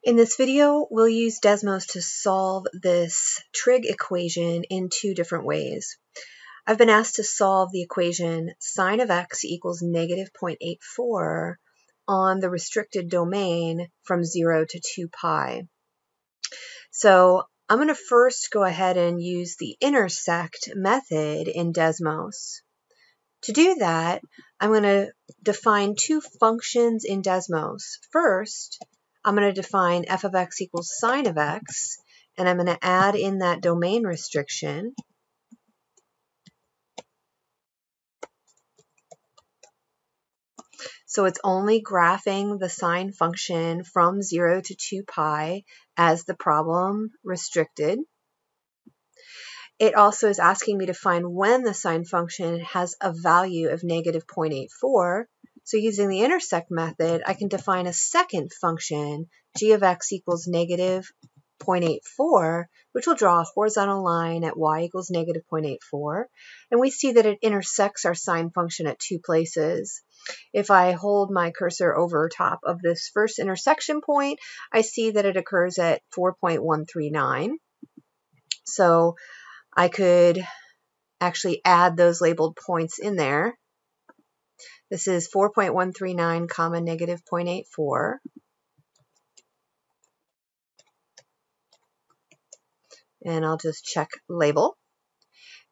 In this video, we'll use desmos to solve this trig equation in two different ways. I've been asked to solve the equation sine of x equals negative 0.84 on the restricted domain from 0 to 2 pi. So I'm going to first go ahead and use the intersect method in desmos. To do that, I'm going to define two functions in desmos. First, I'm going to define f of x equals sine of x, and I'm going to add in that domain restriction. So it's only graphing the sine function from 0 to 2 pi as the problem restricted. It also is asking me to find when the sine function has a value of negative 0.84. So using the intersect method, I can define a second function, g of x equals negative 0.84, which will draw a horizontal line at y equals negative 0.84. And we see that it intersects our sine function at two places. If I hold my cursor over top of this first intersection point, I see that it occurs at 4.139. So I could actually add those labeled points in there. This is 4.139 comma negative 0.84. And I'll just check label.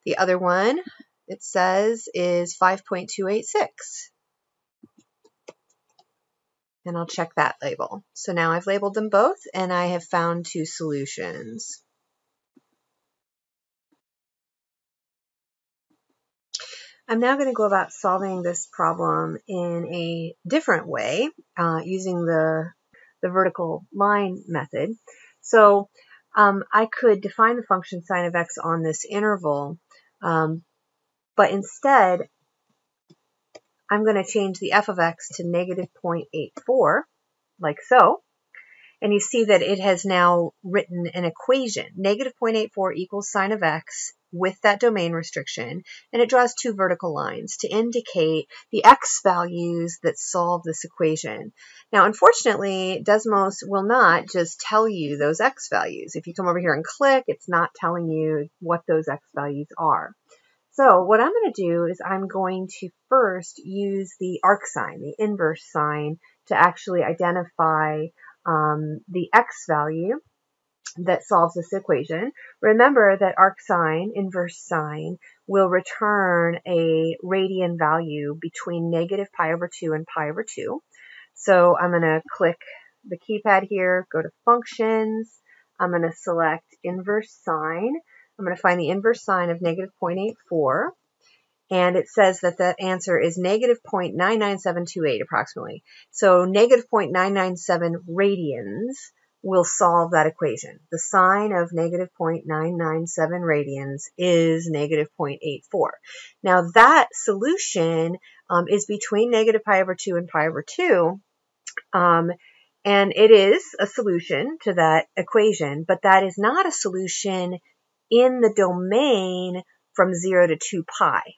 The other one, it says, is 5.286. And I'll check that label. So now I've labeled them both, and I have found two solutions. I'm now going to go about solving this problem in a different way using the vertical line method. So I could define the function sine of x on this interval, but instead I'm going to change the f of x to negative 0.84, like so. And you see that it has now written an equation. Negative 0.84 equals sine of x with that domain restriction, and it draws two vertical lines to indicate the x values that solve this equation. Now, unfortunately, desmos will not just tell you those x values. If you come over here and click, it's not telling you what those x values are. So what I'm going to do is I'm going to first use the arc sign, the inverse sign, to actually identify the x value that solves this equation. Remember that arc sign, inverse sign, will return a radian value between negative pi over 2 and pi over 2. So I'm going to click the keypad here, go to functions. I'm going to select inverse sign. I'm going to find the inverse sign of negative 0.84. And it says that the answer is negative 0.99728 approximately. So negative 0.997 radians will solve that equation. The sine of negative 0.997 radians is negative 0.84. Now that solution is between negative pi over 2 and pi over 2. And it is a solution to that equation, but that is not a solution in the domain from 0 to 2 pi.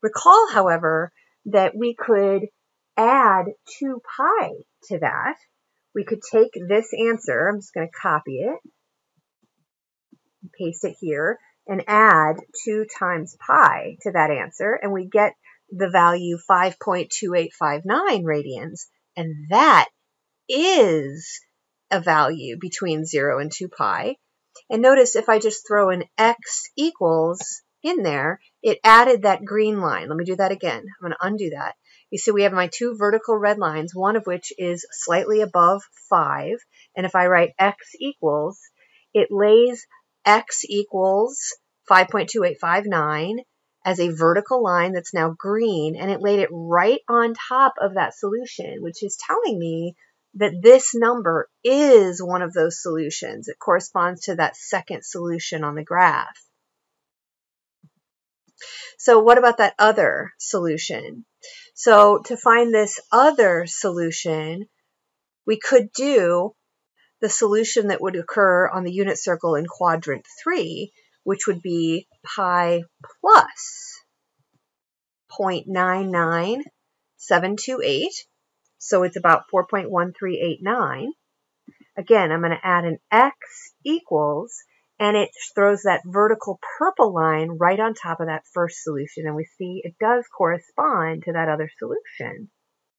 Recall, however, that we could add 2 pi to that. We could take this answer, I'm just going to copy it, paste it here, and add 2 times pi to that answer, and we get the value 5.2859 radians, and that is a value between 0 and 2 pi. And notice if I just throw an x equals in there, it added that green line. Let me do that again. I'm going to undo that. You see we have my two vertical red lines, one of which is slightly above 5. And if I write x equals, it lays x equals 5.2859 as a vertical line that's now green, and it laid it right on top of that solution, which is telling me that this number is one of those solutions. It corresponds to that second solution on the graph. So what about that other solution? So to find this other solution, we could do the solution that would occur on the unit circle in quadrant 3, which would be pi plus 0.99728. So it's about 4.1389. Again, I'm going to add an x equals, and it throws that vertical purple line right on top of that first solution. And we see it does correspond to that other solution.